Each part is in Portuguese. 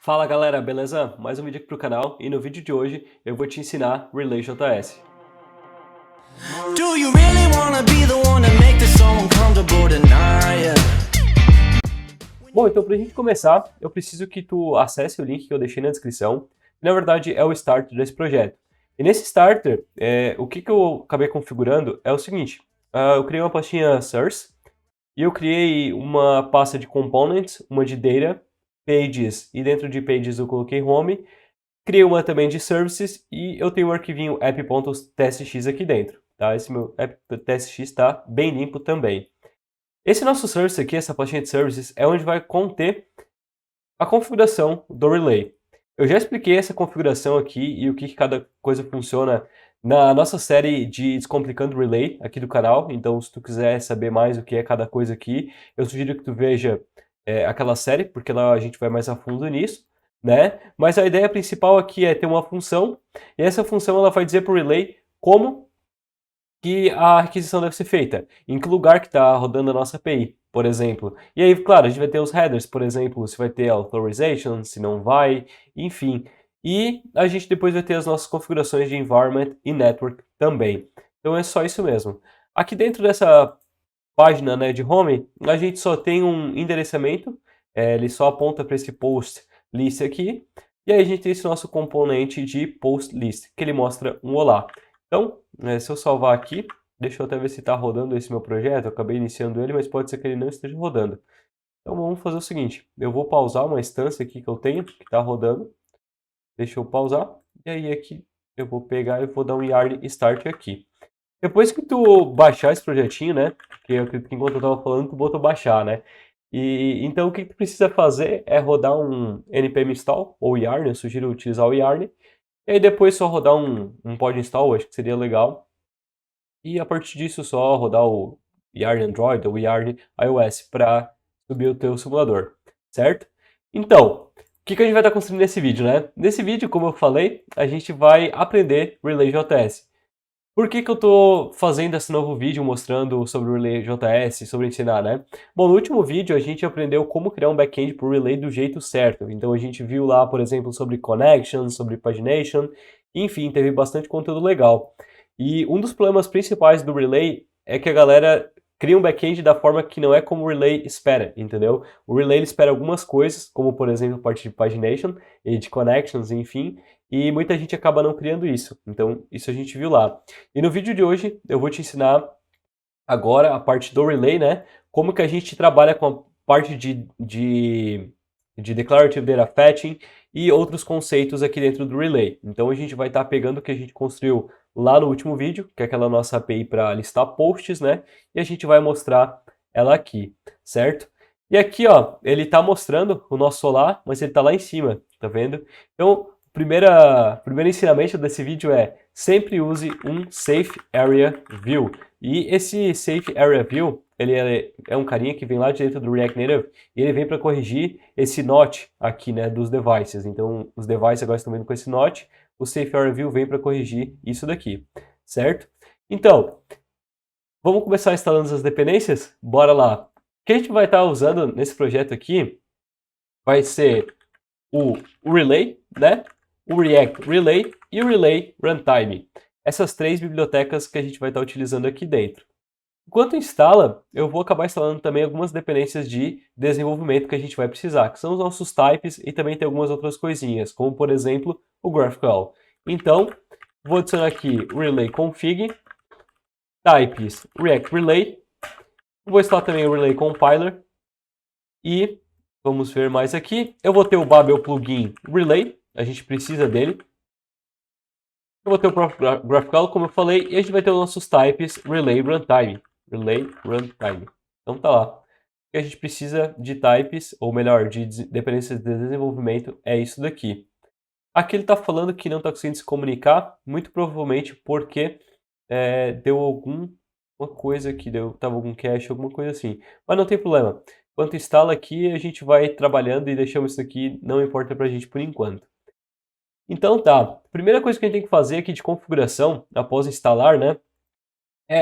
Fala galera, beleza? Mais um vídeo aqui pro canal e no vídeo de hoje eu vou te ensinar Relay.js. Do you really wanna be the one to make this so uncomfortable tonight? Bom, então pra gente começar, eu preciso que tu acesse o link que eu deixei na descrição, que na verdade é o starter desse projeto. E nesse starter, o que eu acabei configurando é o seguinte, eu criei uma pastinha source e eu criei uma pasta de components, uma de data, pages, e dentro de pages eu coloquei home, criei uma também de services e eu tenho o arquivinho app.tstx aqui dentro, tá? Esse meu app.tstx está bem limpo também. Esse nosso service aqui, essa pastinha de services, é onde vai conter a configuração do Relay. Eu já expliquei essa configuração aqui e o que cada coisa funciona na nossa série de Descomplicando Relay aqui do canal, então se tu quiser saber mais o que é cada coisa aqui, eu sugiro que tu veja aquela série, porque lá a gente vai mais a fundo nisso, né? Mas a ideia principal aqui é ter uma função, e essa função ela vai dizer para o Relay como que a requisição deve ser feita, em que lugar que está rodando a nossa API, por exemplo. E aí, claro, a gente vai ter os headers, por exemplo, se vai ter authorization, se não vai, enfim. E a gente depois vai ter as nossas configurações de environment e network também. Então é só isso mesmo. Aqui dentro dessa página, né, de home, a gente só tem um endereçamento, ele só aponta para esse post list aqui, e aí a gente tem esse nosso componente de post list, que ele mostra um olá. Então, se eu salvar aqui, deixa eu até ver se está rodando esse meu projeto, eu acabei iniciando ele, mas pode ser que ele não esteja rodando. Então vamos fazer o seguinte, eu vou pausar uma instância aqui que eu tenho, que está rodando, deixa eu pausar, e aí aqui eu vou pegar e vou dar um yarn start aqui. Depois que tu baixar esse projetinho, né, porque eu acredito que enquanto eu estava falando, tu botou baixar, né, e então o que tu precisa fazer é rodar um npm install, ou yarn, eu sugiro utilizar o yarn, e aí depois só rodar um pod install, acho que seria legal. E a partir disso só rodar o Yarn Android ou Yarn iOS para subir o teu simulador, certo? Então, o que a gente vai estar construindo nesse vídeo, né? Nesse vídeo, como eu falei, a gente vai aprender Relay.js. Por que eu estou fazendo esse novo vídeo mostrando sobre o Relay.js, sobre ensinar, né? Bom, no último vídeo a gente aprendeu como criar um back-end para o Relay do jeito certo. Então a gente viu lá, por exemplo, sobre connections, sobre pagination, enfim, teve bastante conteúdo legal. E um dos problemas principais do Relay é que a galera cria um back-end da forma que não é como o Relay espera, entendeu? O Relay ele espera algumas coisas, como por exemplo a parte de pagination e de connections, enfim, e muita gente acaba não criando isso. Então, isso a gente viu lá. E no vídeo de hoje, eu vou te ensinar agora a parte do Relay, né? Como que a gente trabalha com a parte de Declarative Data Fetching e outros conceitos aqui dentro do Relay. Então, a gente vai estar pegando o que a gente construiu lá no último vídeo, que é aquela nossa API para listar posts, né? E a gente vai mostrar ela aqui, certo? E aqui, ó, ele está mostrando o nosso solar, mas ele está lá em cima, tá vendo? Então, primeiro ensinamento desse vídeo é sempre use um Safe Area View. E esse Safe Area View, ele é um carinha que vem lá de dentro do React Native e ele vem para corrigir esse not aqui, né, dos devices. Então, os devices agora estão vindo com esse not, o Safe Area View vem para corrigir isso daqui, certo? Então, vamos começar instalando as dependências? Bora lá! O que a gente vai estar usando nesse projeto aqui vai ser o Relay, né? O React Relay e o Relay Runtime. Essas três bibliotecas que a gente vai estar utilizando aqui dentro. Enquanto instala, eu vou acabar instalando também algumas dependências de desenvolvimento que a gente vai precisar, que são os nossos types e também tem algumas outras coisinhas, como por exemplo o GraphQL. Então, vou adicionar aqui o Relay Config, types React Relay, vou instalar também o Relay Compiler e vamos ver mais aqui. Eu vou ter o Babel Plugin Relay, a gente precisa dele. Eu vou ter o próprio GraphQL, como eu falei, e a gente vai ter os nossos types Relay Runtime. Relay Runtime. Então tá lá. O que a gente precisa de types, ou melhor, de dependências de desenvolvimento, é isso daqui. Aqui ele está falando que não está conseguindo se comunicar, muito provavelmente porque deu alguma coisa que tava algum cache, alguma coisa assim. Mas não tem problema. Enquanto instala aqui, a gente vai trabalhando e deixamos isso aqui, não importa pra gente por enquanto. Então tá, a primeira coisa que a gente tem que fazer aqui de configuração, após instalar, né,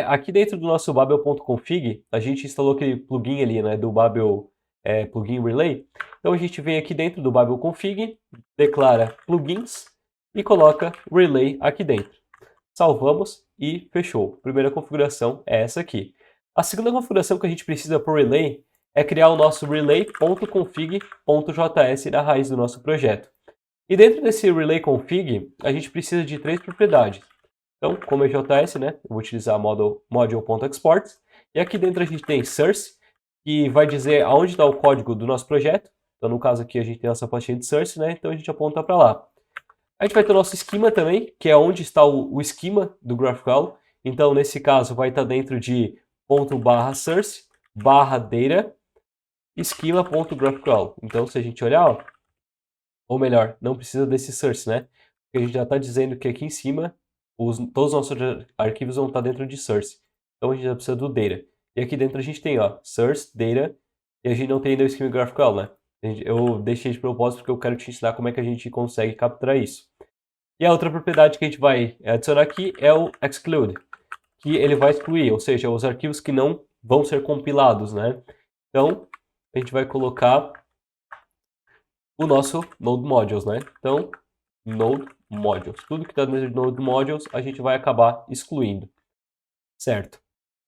aqui dentro do nosso babel.config, a gente instalou aquele plugin ali, né, do Babel plugin relay. Então a gente vem aqui dentro do Bible config, declara plugins e coloca relay aqui dentro. Salvamos e fechou. Primeira configuração é essa aqui. A segunda configuração que a gente precisa para o relay é criar o nosso relay.config.js da raiz do nosso projeto. E dentro desse relay config, a gente precisa de 3 propriedades. Então, como é JS, né, eu vou utilizar module.export. E aqui dentro a gente tem source, que vai dizer aonde está o código do nosso projeto. Então, no caso aqui, a gente tem essa pastinha de source, né, então a gente aponta para lá. A gente vai ter o nosso esquema também, que é onde está o esquema do GraphQL. Então, nesse caso, vai estar dentro de ./source/data esquema.graphql. Então, se a gente olhar, ó, ou melhor, não precisa desse source, né? Porque a gente já está dizendo que aqui em cima, todos os nossos arquivos vão estar dentro de source. Então, a gente já precisa do data. E aqui dentro a gente tem, ó, source, data, e a gente não tem ainda o esquema GraphQL, né? Eu deixei de propósito porque eu quero te ensinar como é que a gente consegue capturar isso. E a outra propriedade que a gente vai adicionar aqui é o exclude, que ele vai excluir, ou seja, os arquivos que não vão ser compilados, né? Então, a gente vai colocar o nosso Node Modules, né? Então, Node Modules. Tudo que está dentro de Node Modules, a gente vai acabar excluindo, certo?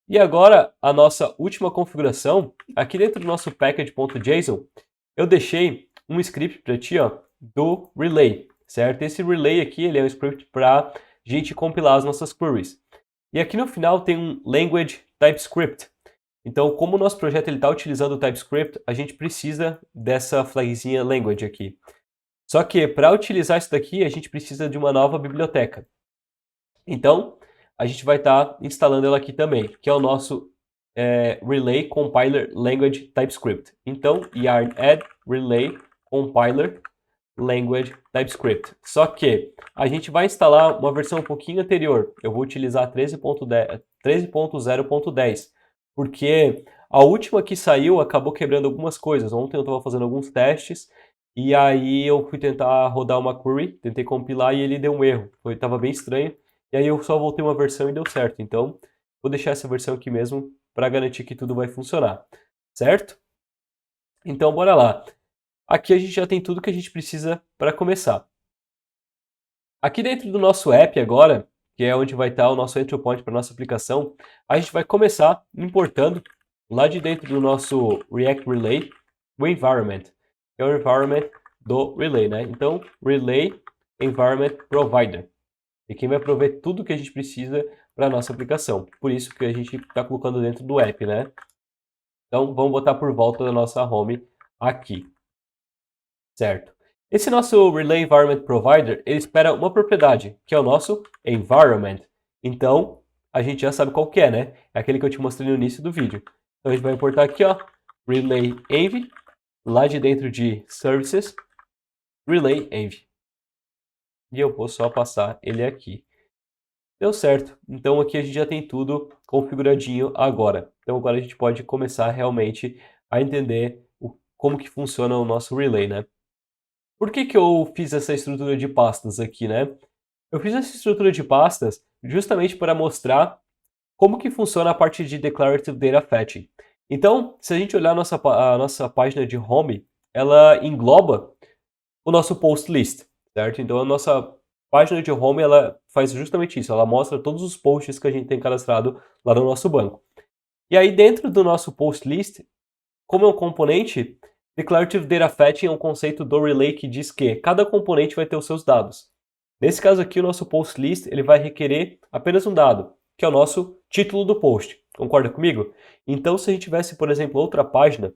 E agora, a nossa última configuração, aqui dentro do nosso package.json, eu deixei um script para ti, ó, do relay, certo? Esse relay aqui, ele é um script para a gente compilar as nossas queries. E aqui no final tem um language TypeScript. Então, como o nosso projeto está utilizando o TypeScript, a gente precisa dessa flagzinha language aqui. Só que, para utilizar isso daqui, a gente precisa de uma nova biblioteca. Então, a gente vai estar instalando ela aqui também, que é o nosso Relay Compiler Language TypeScript. Então, yarn add relay compiler language TypeScript. Só que a gente vai instalar uma versão um pouquinho anterior. Eu vou utilizar 13.0.10, porque a última que saiu acabou quebrando algumas coisas. Ontem eu estava fazendo alguns testes e aí eu fui tentar rodar uma query, tentei compilar e ele deu um erro. Estava bem estranho. E aí eu só voltei uma versão e deu certo. Então, vou deixar essa versão aqui mesmo para garantir que tudo vai funcionar, certo? Então, bora lá. Aqui a gente já tem tudo que a gente precisa para começar. Aqui dentro do nosso app agora, que é onde vai estar o nosso entry point para nossa aplicação, a gente vai começar importando lá de dentro do nosso React Relay o environment, que é o environment do Relay, né? Então, Relay Environment Provider. E quem vai prover tudo que a gente precisa para a nossa aplicação. Por isso que a gente está colocando dentro do app, né? Então, vamos botar por volta da nossa home aqui. Certo? Esse nosso Relay Environment Provider, ele espera uma propriedade, que é o nosso Environment. Então, a gente já sabe qual que é, né? É aquele que eu te mostrei no início do vídeo. Então, a gente vai importar aqui, ó, Relay Env, lá de dentro de Services, Relay Env. E eu vou só passar ele aqui. Deu certo. Então aqui a gente já tem tudo configuradinho agora. Então agora a gente pode começar realmente a entender como que funciona o nosso relay, né? Por que que eu fiz essa estrutura de pastas aqui, né? Eu fiz essa estrutura de pastas justamente para mostrar como que funciona a parte de Declarative Data Fetching. Então, se a gente olhar a nossa página de home, ela engloba o nosso post list, certo? Então a nossa página de home, ela faz justamente isso, ela mostra todos os posts que a gente tem cadastrado lá no nosso banco. E aí dentro do nosso post list, como é um componente, Declarative Data Fetching é um conceito do Relay que diz que cada componente vai ter os seus dados. Nesse caso aqui, o nosso post list ele vai requerer apenas um dado, que é o nosso título do post. Concorda comigo? Então, se a gente tivesse, por exemplo, outra página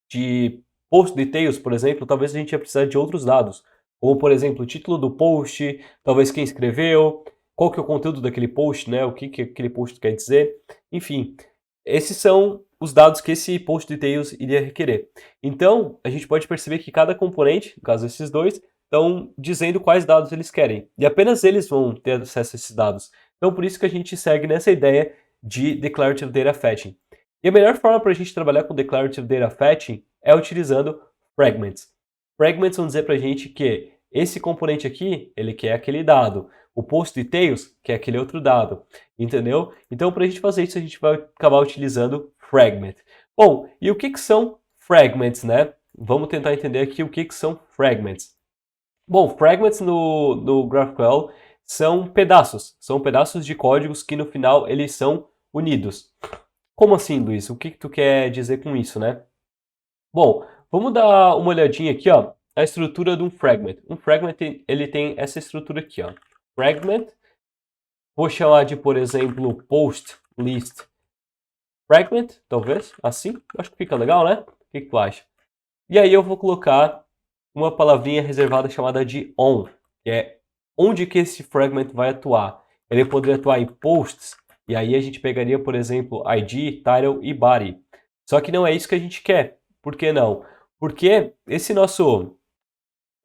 de post details, por exemplo, talvez a gente ia precisar de outros dados, como, por exemplo, o título do post, talvez quem escreveu, qual que é o conteúdo daquele post, né? O que que aquele post quer dizer, enfim. Esses são os dados que esse post details iria requerer. Então, a gente pode perceber que cada componente, no caso esses dois, estão dizendo quais dados eles querem. E apenas eles vão ter acesso a esses dados. Então, por isso que a gente segue nessa ideia de Declarative Data Fetching. E a melhor forma para a gente trabalhar com Declarative Data Fetching é utilizando fragments. Fragments vão dizer para a gente que esse componente aqui, ele quer aquele dado. O post details quer aquele outro dado. Entendeu? Então, para a gente fazer isso, a gente vai acabar utilizando fragment. Bom, e o que são fragments, né? Vamos tentar entender aqui o que são fragments. Bom, fragments no GraphQL são pedaços de códigos que no final eles são unidos. Como assim, Luiz? O que tu quer dizer com isso, né? Bom, vamos dar uma olhadinha aqui, ó, a estrutura de um fragment. Um fragment, ele tem essa estrutura aqui, ó. Fragment, vou chamar de, por exemplo, post list fragment, talvez, assim. Acho que fica legal, né? O que tu acha? E aí eu vou colocar uma palavrinha reservada chamada de on, que é onde que esse fragment vai atuar. Ele poderia atuar em posts, e aí a gente pegaria, por exemplo, ID, title e body. Só que não é isso que a gente quer. Por que não? Porque esse nosso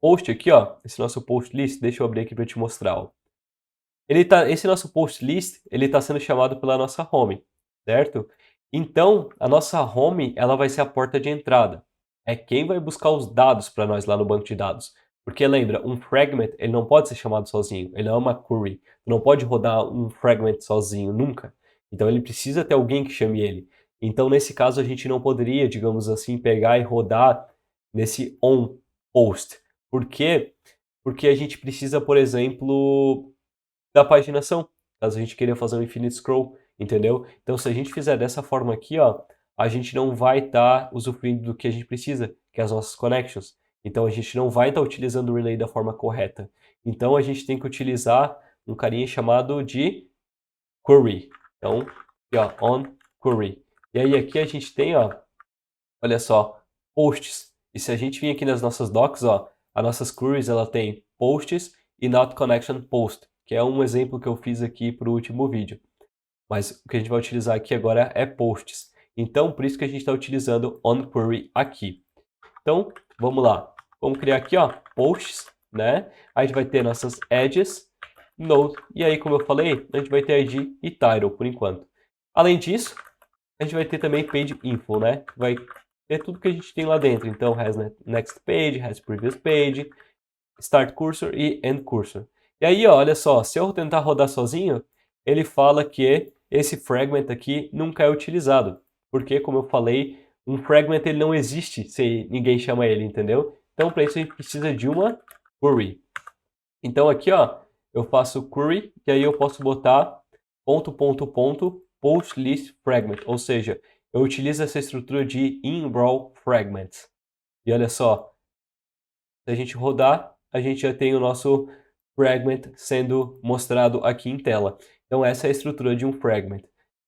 post aqui, ó, esse nosso post list, deixa eu abrir aqui para te mostrar, ó. Esse nosso post list, ele está sendo chamado pela nossa home, certo? Então, a nossa home, ela vai ser a porta de entrada. É quem vai buscar os dados para nós lá no banco de dados. Porque lembra, um fragment, ele não pode ser chamado sozinho, ele não é uma query. Tu não pode rodar um fragment sozinho, nunca. Então, ele precisa ter alguém que chame ele. Então, nesse caso, a gente não poderia, digamos assim, pegar e rodar nesse on post. Por quê? Porque a gente precisa, por exemplo, da paginação, caso a gente queira fazer um infinite scroll, entendeu? Então, se a gente fizer dessa forma aqui, ó, a gente não vai estar usufruindo do que a gente precisa, que é as nossas connections. Então, a gente não vai estar utilizando o relay da forma correta. Então, a gente tem que utilizar um carinha chamado de query. Então, aqui, ó, on query. E aí, aqui a gente tem, ó, olha só, posts. E se a gente vir aqui nas nossas docs, ó, as nossas queries, ela tem posts e not connection post, que é um exemplo que eu fiz aqui para o último vídeo. Mas o que a gente vai utilizar aqui agora é posts. Então, por isso que a gente está utilizando onQuery aqui. Então, vamos lá. Vamos criar aqui, ó, posts, né? Aí a gente vai ter nossas edges, node, e aí, como eu falei, a gente vai ter ID e title por enquanto. Além disso, a gente vai ter também page info, né? Vai ter tudo que a gente tem lá dentro. Então, has next page, has previous page, start cursor e end cursor. E aí, ó, olha só, se eu tentar rodar sozinho, ele fala que esse fragment aqui nunca é utilizado. Porque, como eu falei, um fragment ele não existe se ninguém chama ele, entendeu? Então, para isso a gente precisa de uma query. Então, aqui, ó, eu faço query, e aí eu posso botar post list fragment, ou seja, eu utilizo essa estrutura de in-raw fragments. E olha só, se a gente rodar, a gente já tem o nosso fragment sendo mostrado aqui em tela. Então essa é a estrutura de um fragment.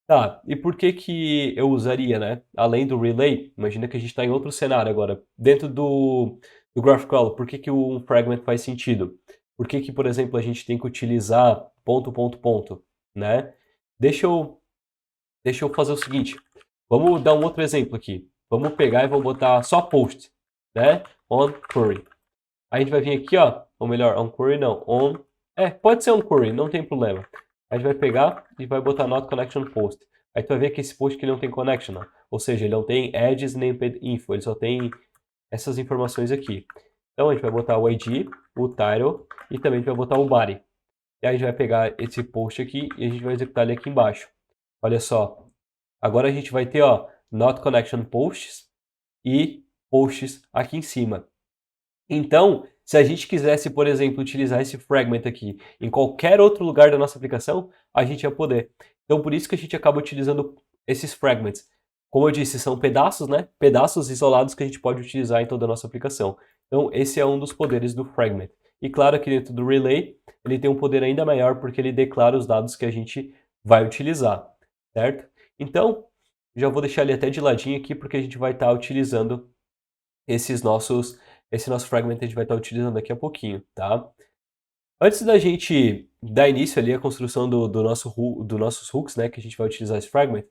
Tá, e por que que eu usaria, né? Além do relay, imagina que a gente está em outro cenário agora. Dentro do GraphQL, por que que um fragment faz sentido? Por que que, por exemplo, a gente tem que utilizar ponto, né? Deixa eu fazer o seguinte. Vamos dar um outro exemplo aqui. Vamos pegar e vou botar só post, né? On query. Aí a gente vai vir aqui, ó, ou melhor, on query não, on... pode ser on query, não tem problema. A gente vai pegar e vai botar not connection post. Aí tu vai ver que esse post aqui não tem connection, ó. Ou seja, ele não tem edges nem info, ele só tem essas informações aqui. Então a gente vai botar o ID, o title e também a gente vai botar o body. E aí a gente vai pegar esse post aqui e a gente vai executar ele aqui embaixo. Olha só, agora a gente vai ter, ó, not connection posts e posts aqui em cima. Então, se a gente quisesse, por exemplo, utilizar esse fragment aqui em qualquer outro lugar da nossa aplicação, a gente ia poder. Então, por isso que a gente acaba utilizando esses fragments. Como eu disse, são pedaços, né? Pedaços isolados que a gente pode utilizar em toda a nossa aplicação. Então, esse é um dos poderes do fragment. E claro que dentro do relay, ele tem um poder ainda maior porque ele declara os dados que a gente vai utilizar, certo? Então, já vou deixar ele até de ladinho aqui porque a gente vai estar utilizando esse nosso fragment a gente vai estar utilizando daqui a pouquinho, tá? Antes da gente dar início ali à construção do nossos hooks, né, que a gente vai utilizar esse fragment,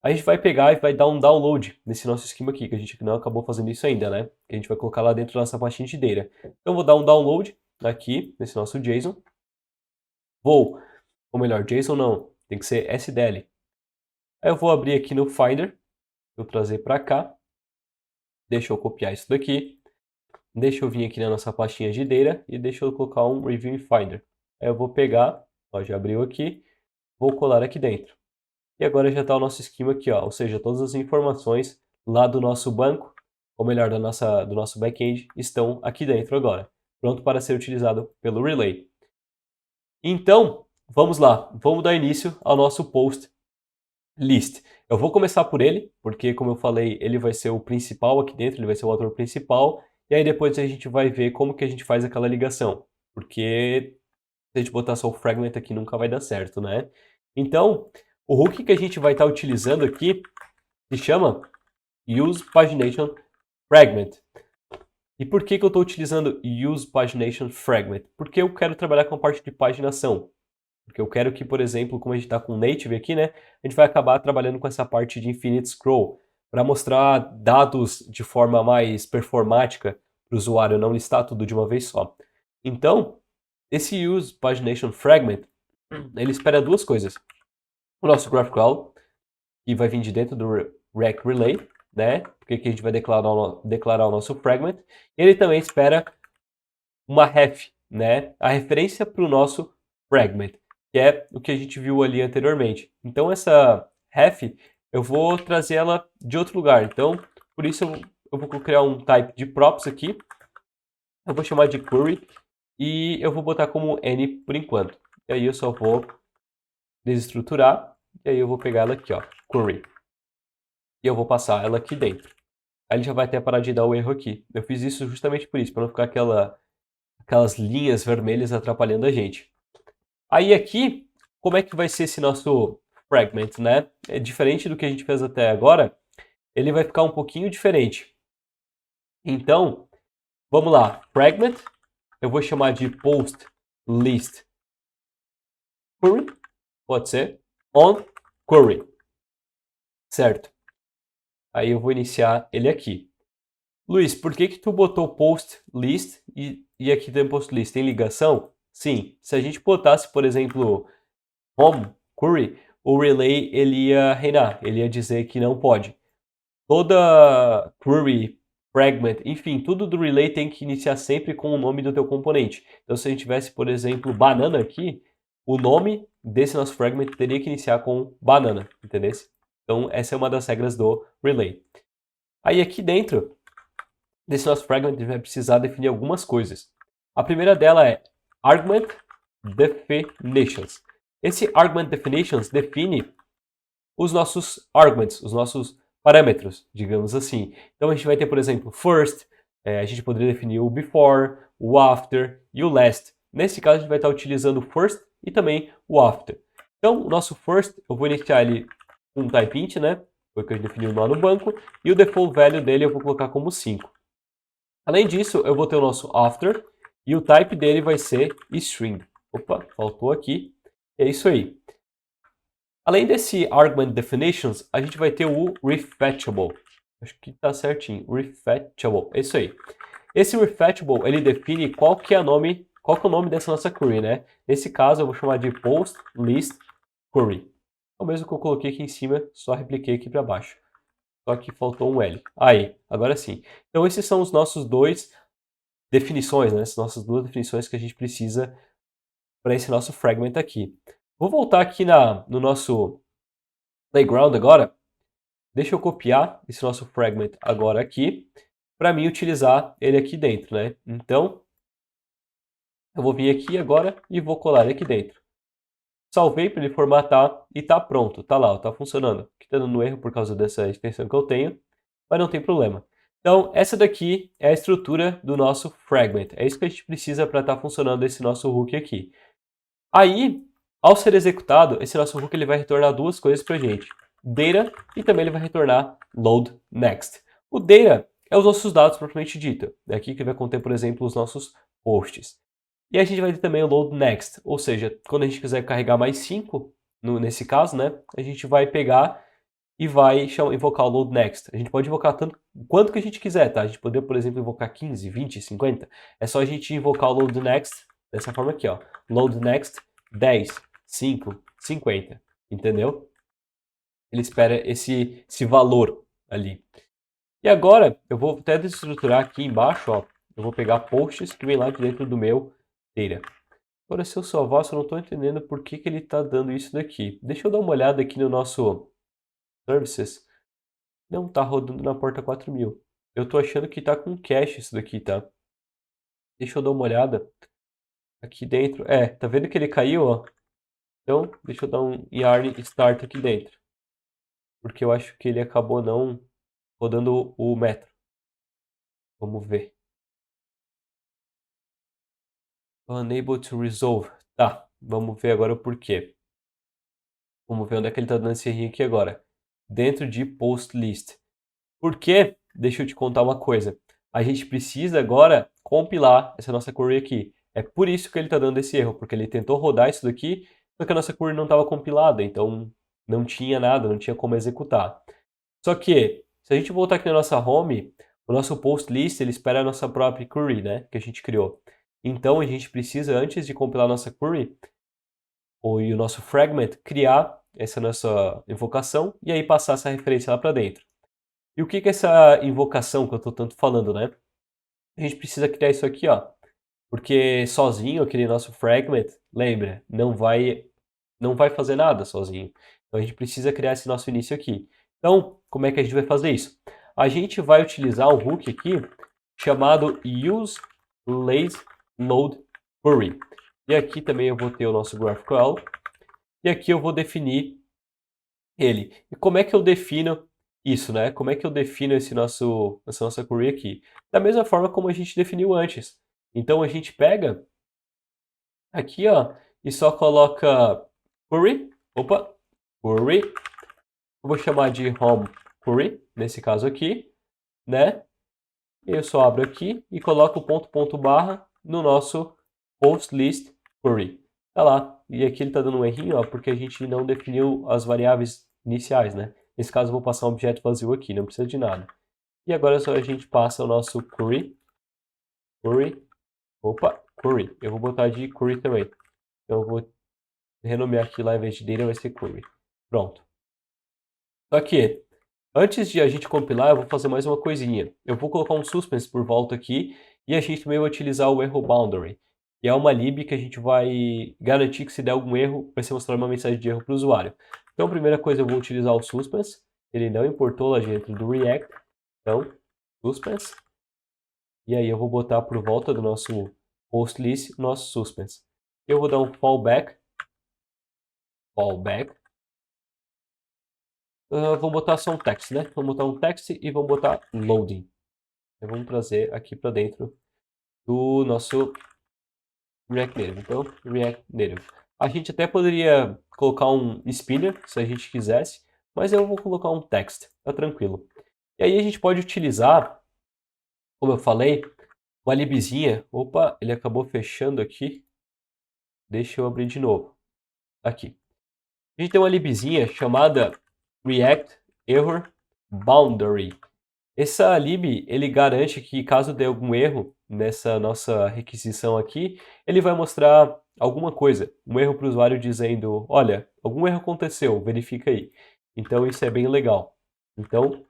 a gente vai pegar e vai dar um download nesse nosso esquema aqui, que a gente não acabou fazendo isso ainda, né? Que a gente vai colocar lá dentro da nossa pastinha de data. Então eu vou dar um download aqui nesse nosso JSON. Ou melhor, JSON não, tem que ser SDL. Aí eu vou abrir aqui no Finder, vou trazer para cá. Deixa eu copiar isso daqui. Deixa eu vir aqui na nossa pastinha de data e deixa eu colocar um Review Finder. Aí eu vou pegar, ó, já abriu aqui, vou colar aqui dentro. E agora já está o nosso esquema aqui, ó, ou seja, todas as informações lá do nosso banco ou melhor, do nosso back-end, estão aqui dentro agora, pronto para ser utilizado pelo Relay. Então, vamos lá, vamos dar início ao nosso post list. Eu vou começar por ele, porque como eu falei, ele vai ser o principal aqui dentro, ele vai ser o autor principal, e aí depois a gente vai ver como que a gente faz aquela ligação, porque se a gente botar só o fragment aqui nunca vai dar certo, né? Então, o hook que a gente vai estar utilizando aqui se chama usePagination_fragment. E por que eu estou utilizando usePagination_fragment? Porque eu quero trabalhar com a parte de paginação. Porque eu quero que, por exemplo, como a gente está com native aqui, né, a gente vai acabar trabalhando com essa parte de infinite scroll para mostrar dados de forma mais performática para o usuário, não listar tudo de uma vez só. Então, esse usePagination_fragment, ele espera duas coisas. O nosso GraphQL, que vai vir de dentro do React Relay, né, porque aqui a gente vai declarar o nosso fragment. E ele também espera uma ref, né, a referência para o nosso fragment, que é o que a gente viu ali anteriormente. Então essa ref, eu vou trazer ela de outro lugar. Então, por isso eu vou criar um type de props aqui. Eu vou chamar de query e eu vou botar como n por enquanto. E aí eu só vou desestruturar e aí eu vou pegar ela aqui, ó, query. E eu vou passar ela aqui dentro. Aí ele já vai até parar de dar o erro aqui. Eu fiz isso justamente por isso, para não ficar aquelas linhas vermelhas atrapalhando a gente. Aí aqui, como é que vai ser esse nosso fragment, né? É diferente do que a gente fez até agora, ele vai ficar um pouquinho diferente. Então, vamos lá. Fragment, eu vou chamar de post list query, pode ser, on query, certo? Aí eu vou iniciar ele aqui. Luiz, por que tu botou post list e aqui tem post list? Tem ligação? Sim, se a gente botasse, por exemplo, home query, o relay ele ia reinar, ele ia dizer que não pode. Toda query, fragment, enfim, tudo do relay tem que iniciar sempre com o nome do teu componente. Então se a gente tivesse, por exemplo, banana aqui, o nome desse nosso fragment teria que iniciar com banana, entendeu? Então essa é uma das regras do relay. Aí aqui dentro desse nosso fragment a gente vai precisar definir algumas coisas. A primeira dela é argument definitions. Esse argument definitions define os nossos arguments, os nossos parâmetros, digamos assim. Então a gente vai ter, por exemplo, first, a gente poderia definir o before, o after e o last. Nesse caso a gente vai estar utilizando o first e também o after. Então o nosso first, eu vou iniciar ele com um type int, né? Foi o que a gente definiu lá no banco. E o default value dele eu vou colocar como 5. Além disso, eu vou ter o nosso after e o type dele vai ser string. Opa, faltou aqui. É isso aí. Além desse argument definitions, a gente vai ter o refetchable. Acho que está certinho. Refetchable. É isso aí. Esse refetchable, ele define qual que é o nome dessa nossa query, né? Nesse caso, eu vou chamar de post list query. É o mesmo que eu coloquei aqui em cima, só repliquei aqui para baixo. Só que faltou um L. Aí, agora sim. Então esses são os nossos dois definições, né? Essas nossas duas definições que a gente precisa para esse nosso fragment aqui. Vou voltar aqui no nosso playground agora. Deixa eu copiar esse nosso fragment agora aqui, para mim utilizar ele aqui dentro, né? Então, eu vou vir aqui agora e vou colar ele aqui dentro. Salvei para ele formatar e tá pronto, tá lá, tá funcionando. Aqui tá dando erro por causa dessa extensão que eu tenho, mas não tem problema. Então, essa daqui é a estrutura do nosso fragment. É isso que a gente precisa para estar funcionando esse nosso hook aqui. Aí, ao ser executado, esse nosso hook ele vai retornar duas coisas para a gente. Data e também ele vai retornar load next. O data é os nossos dados propriamente dito. É aqui que vai conter, por exemplo, os nossos posts. E a gente vai ter também o load next, ou seja, quando a gente quiser carregar mais 5, nesse caso, né, a gente vai pegar e vai invocar o load next. A gente pode invocar tanto quanto que a gente quiser, tá? A gente poderia, por exemplo, invocar 15, 20, 50. É só a gente invocar o load next dessa forma aqui, ó. Load next 10, 5, 50, entendeu? Ele espera esse valor ali. E agora, eu vou até desestruturar aqui embaixo, ó. Eu vou pegar posts que vem lá de dentro do meu data. Agora, se eu salvar, eu não estou entendendo por que ele está dando isso daqui. Deixa eu dar uma olhada aqui no nosso services. Não está rodando na porta 4000. Eu tô achando que tá com cache isso daqui, tá? Deixa eu dar uma olhada aqui dentro. É, tá vendo que ele caiu, ó? Então, deixa eu dar um yarn start aqui dentro. Porque eu acho que ele acabou não rodando o metro. Vamos ver. Unable to resolve. Tá, vamos ver agora o porquê. Vamos ver onde é que ele tá dando esse errinho aqui agora. Dentro de post list. Por quê? Deixa eu te contar uma coisa. A gente precisa agora compilar essa nossa query aqui. É por isso que ele está dando esse erro, porque ele tentou rodar isso daqui, só que a nossa query não estava compilada, então não tinha nada, não tinha como executar. Só que, se a gente voltar aqui na nossa home, o nosso post list ele espera a nossa própria query, né, que a gente criou. Então a gente precisa, antes de compilar a nossa query, e o nosso fragment, criar essa nossa invocação e aí passar essa referência lá para dentro. E o que é essa invocação que eu estou tanto falando, né? A gente precisa criar isso aqui, ó. Porque sozinho, aquele nosso fragment, lembra, não vai fazer nada sozinho. Então a gente precisa criar esse nosso início aqui. Então, como é que a gente vai fazer isso? A gente vai utilizar um hook aqui chamado useLaceLoadQuery. E aqui também eu vou ter o nosso GraphQL. E aqui eu vou definir ele. E como é que eu defino isso, né? Como é que eu defino essa nossa query aqui? Da mesma forma como a gente definiu antes. Então a gente pega aqui, ó, e só coloca query, query, eu vou chamar de home query, nesse caso aqui, né? Eu só abro aqui e coloco ponto barra no nosso post list query. Tá lá. E aqui ele está dando um errinho, ó, porque a gente não definiu as variáveis iniciais, né? Nesse caso eu vou passar um objeto vazio aqui, não precisa de nada. E agora só a gente passa o nosso query, query. Eu vou botar de query também. Então eu vou renomear aqui lá, em vez de data vai ser query. Pronto. Só que, antes de a gente compilar, eu vou fazer mais uma coisinha. Eu vou colocar um suspense por volta aqui e a gente também vai utilizar o erro boundary, que é uma lib que a gente vai garantir que se der algum erro, vai ser mostrada uma mensagem de erro para o usuário. Então, a primeira coisa, eu vou utilizar o suspense. Ele não importou lá dentro do React. Então, suspense. E aí eu vou botar por volta do nosso post list o nosso suspense. Eu vou dar um fallback. Vamos botar só um text, né? Vamos botar um text e vamos botar loading. Então, vamos trazer aqui para dentro do nosso React Native. Então, React Native. A gente até poderia colocar um spinner, se a gente quisesse, mas eu vou colocar um text, tá tranquilo. E aí a gente pode utilizar, como eu falei, uma libzinha. Opa, ele acabou fechando aqui. Deixa eu abrir de novo. Aqui. A gente tem uma libzinha chamada React Error Boundary. Essa lib, ele garante que caso dê algum erro nessa nossa requisição aqui, ele vai mostrar alguma coisa, um erro para o usuário dizendo, olha, algum erro aconteceu, verifica aí. Então isso é bem legal. Então,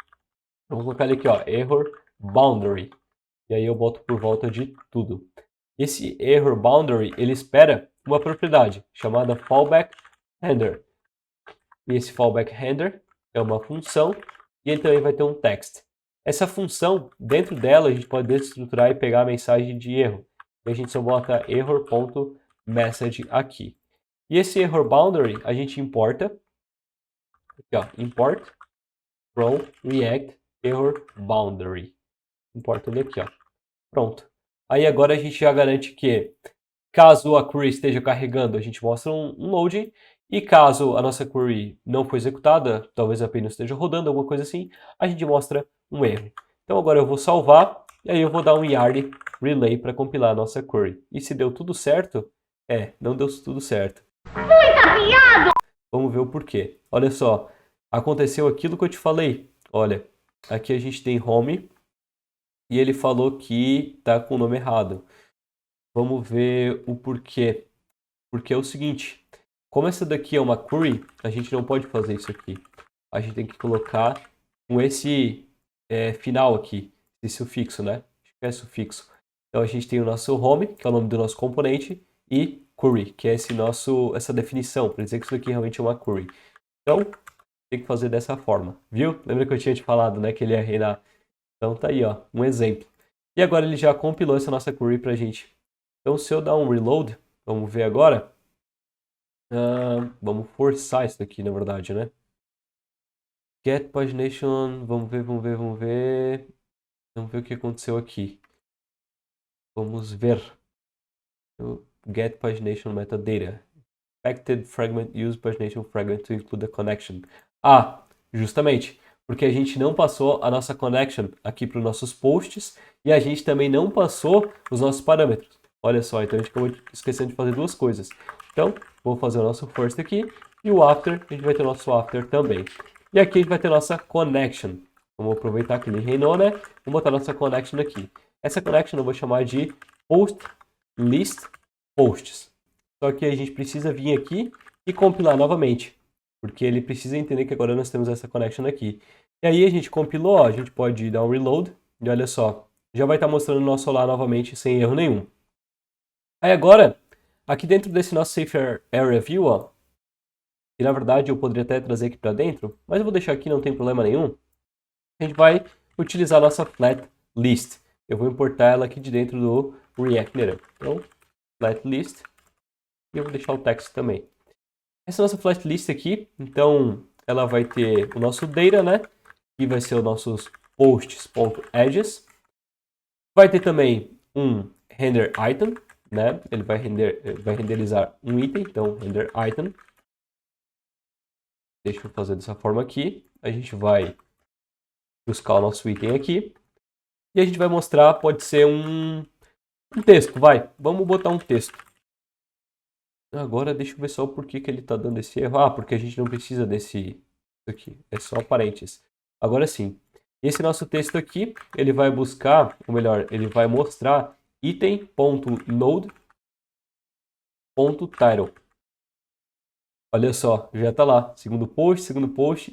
eu vou colocar ele aqui, ó, error boundary. E aí eu boto por volta de tudo. Esse error boundary, ele espera uma propriedade chamada fallback handler. E esse fallback handler é uma função e ele também vai ter um text. Essa função, dentro dela, a gente pode desestruturar e pegar a mensagem de erro. E a gente só bota error.message aqui. E esse error boundary a gente importa. Aqui, ó, import from React error boundary. Importa ele aqui, ó. Pronto. Aí agora a gente já garante que, caso a query esteja carregando, a gente mostra um loading. E caso a nossa query não foi executada, talvez a API não esteja rodando, alguma coisa assim, a gente mostra um erro. Então agora eu vou salvar, e aí eu vou dar um yarn relay para compilar a nossa query. E se deu tudo certo? Não deu tudo certo. Vamos ver o porquê. Olha só, aconteceu aquilo que eu te falei. Olha, aqui a gente tem home, e ele falou que está com o nome errado. Vamos ver o porquê. Porque é o seguinte, como essa daqui é uma query, a gente não pode fazer isso aqui. A gente tem que colocar com esse final aqui, esse sufixo, né? Acho que é sufixo. Então a gente tem o nosso home, que é o nome do nosso componente, e query, que é essa definição, para dizer que isso aqui realmente é uma query. Então, tem que fazer dessa forma, viu? Lembra que eu tinha te falado, né, que ele ia errar Então tá aí, ó, um exemplo. E agora ele já compilou essa nossa query pra gente. Então se eu dar um reload, vamos ver agora. Vamos forçar isso aqui, na verdade, né? Get pagination, vamos ver. Vamos ver o que aconteceu aqui. Vamos ver. Get pagination metadata. Expected fragment use pagination fragment to include a connection. Justamente, porque a gente não passou a nossa connection aqui para os nossos posts e a gente também não passou os nossos parâmetros. Olha só, então a gente acabou esquecendo de fazer duas coisas. Então, vou fazer o nosso first aqui e o after, a gente vai ter o nosso after também. E aqui a gente vai ter a nossa connection. Vamos aproveitar que ele reinou, né? Vamos botar a nossa connection aqui. Essa connection eu vou chamar de post list posts. Só que a gente precisa vir aqui e compilar novamente, porque ele precisa entender que agora nós temos essa connection aqui. E aí a gente compilou, ó, a gente pode dar um reload, e olha só, já vai estar mostrando o nosso lá novamente sem erro nenhum. Aí agora, aqui dentro desse nosso Safe Area View, ó, que na verdade eu poderia até trazer aqui para dentro, mas eu vou deixar aqui, não tem problema nenhum, a gente vai utilizar a nossa flat list. Eu vou importar ela aqui de dentro do React Native. Então, flat list. E eu vou deixar o text também. Essa nossa flat list aqui, então, ela vai ter o nosso data, né? Que vai ser os nossos posts.edges. Vai ter também um render item, né? Ele vai renderizar um item, então render item. Deixa eu fazer dessa forma aqui. A gente vai buscar o nosso item aqui. E a gente vai mostrar, pode ser um texto, vai. Vamos botar um texto. Agora deixa eu ver só por que ele está dando esse erro. Porque a gente não precisa desse aqui. É só parênteses. Agora sim. Esse nosso texto aqui, ele vai buscar, ou melhor, ele vai mostrar item.node.title. Olha só, já está lá. Segundo post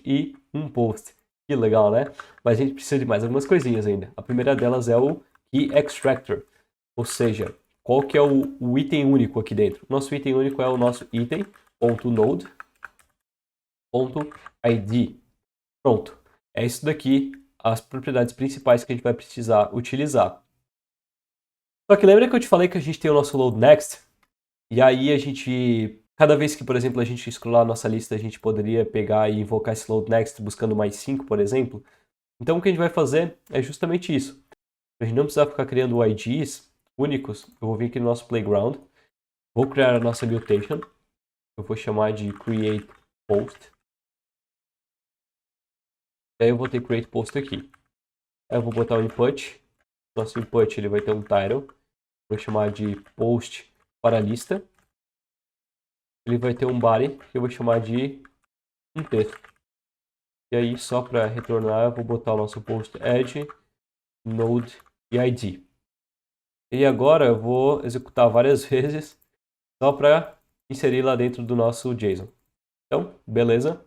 e um post. Que legal, né? Mas a gente precisa de mais algumas coisinhas ainda. A primeira delas é o Key Extractor. Ou seja, qual que é o item único aqui dentro? Nosso item único é o nosso item.node.id. Pronto. É isso daqui, as propriedades principais que a gente vai precisar utilizar. Só que lembra que eu te falei que a gente tem o nosso load next? E aí a gente, cada vez que, por exemplo, a gente scrollar a nossa lista, a gente poderia pegar e invocar esse load next buscando mais 5, por exemplo. Então o que a gente vai fazer é justamente isso. A gente não precisar ficar criando IDs únicos, eu vou vir aqui no nosso playground, vou criar a nossa mutation, eu vou chamar de create post, aí eu vou ter create post aqui. Aí eu vou botar o input, nosso input ele vai ter um title, vou chamar de post para a lista, ele vai ter um body que eu vou chamar de um texto. E aí só para retornar eu vou botar o nosso post add, node e id. E agora eu vou executar várias vezes só para inserir lá dentro do nosso JSON. Então, beleza.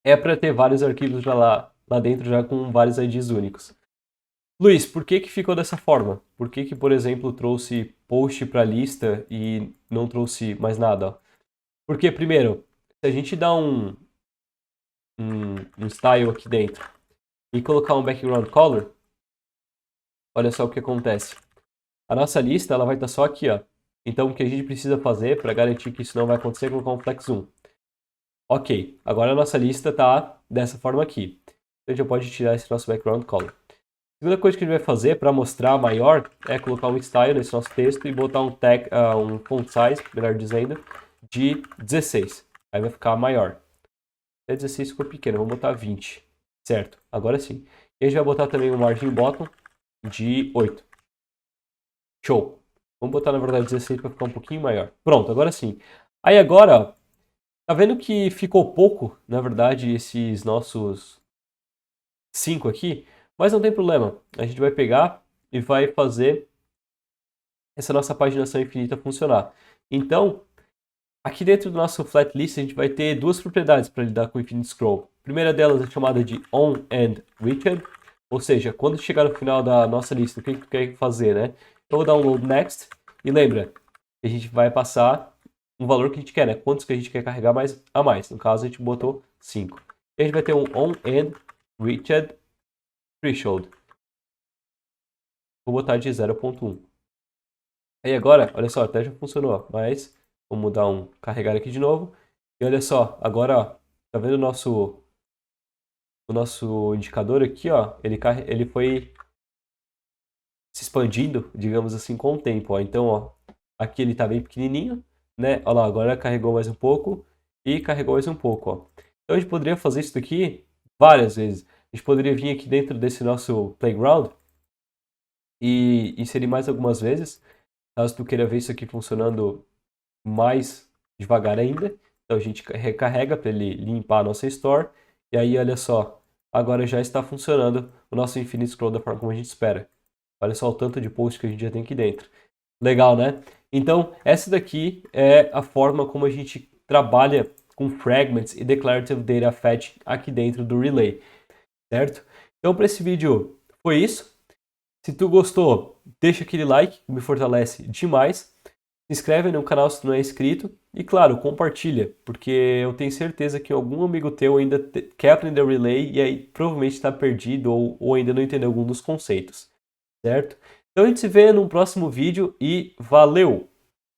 É para ter vários arquivos já lá dentro já com vários IDs únicos. Luiz, por que ficou dessa forma? Por que, por exemplo, trouxe post para a lista e não trouxe mais nada? Porque, primeiro, se a gente dá um style aqui dentro e colocar um background color, olha só o que acontece. A nossa lista ela vai estar só aqui, ó. Então, o que a gente precisa fazer para garantir que isso não vai acontecer é colocar um flex 1. Ok, agora a nossa lista está dessa forma aqui. Então, a gente já pode tirar esse nosso background color. A segunda coisa que a gente vai fazer para mostrar maior é colocar um style nesse nosso texto e botar um font size, melhor dizendo, de 16. Aí vai ficar maior. Até 16 ficou pequeno, vamos botar 20. Certo, agora sim. E a gente vai botar também um margin bottom de 8. Show. Vamos botar, na verdade, 16 para ficar um pouquinho maior. Pronto, agora sim. Aí agora, ó, tá vendo que ficou pouco, na verdade, esses nossos 5 aqui? Mas não tem problema. A gente vai pegar e vai fazer essa nossa paginação infinita funcionar. Então, aqui dentro do nosso flat list, a gente vai ter duas propriedades para lidar com o infinite scroll. A primeira delas é chamada de onAndReached, ou seja, quando chegar no final da nossa lista, o que tu quer fazer, né? Eu vou dar um load next e lembra, a gente vai passar um valor que a gente quer, né? Quantos que a gente quer carregar a mais. No caso, a gente botou 5. E a gente vai ter um onAndReached threshold. vou botar de 0.1. Aí agora, olha só, até já funcionou, mas vamos dar um carregar aqui de novo. E olha só, agora, ó, tá vendo o nosso indicador aqui, ó, ele foi se expandindo, digamos assim, com o tempo, ó. Então, ó, aqui ele tá bem pequenininho, né? Olha lá, agora carregou mais um pouco e carregou mais um pouco, ó. Então a gente poderia fazer isso daqui várias vezes. A gente poderia vir aqui dentro desse nosso playground e inserir mais algumas vezes. Caso tu queira ver isso aqui funcionando mais devagar ainda, então a gente recarrega para ele limpar a nossa store. E aí, olha só, agora já está funcionando o nosso Infinite Scroll da forma como a gente espera. Olha só o tanto de post que a gente já tem aqui dentro. Legal, né? Então, essa daqui é a forma como a gente trabalha com fragments e declarative data fetch aqui dentro do Relay, certo? Então, para esse vídeo foi isso. Se tu gostou, deixa aquele like, que me fortalece demais. Se inscreve no canal se tu não é inscrito. E claro, compartilha, porque eu tenho certeza que algum amigo teu ainda quer aprender Relay e aí provavelmente está perdido ou ainda não entendeu algum dos conceitos, certo? Então a gente se vê no próximo vídeo e valeu!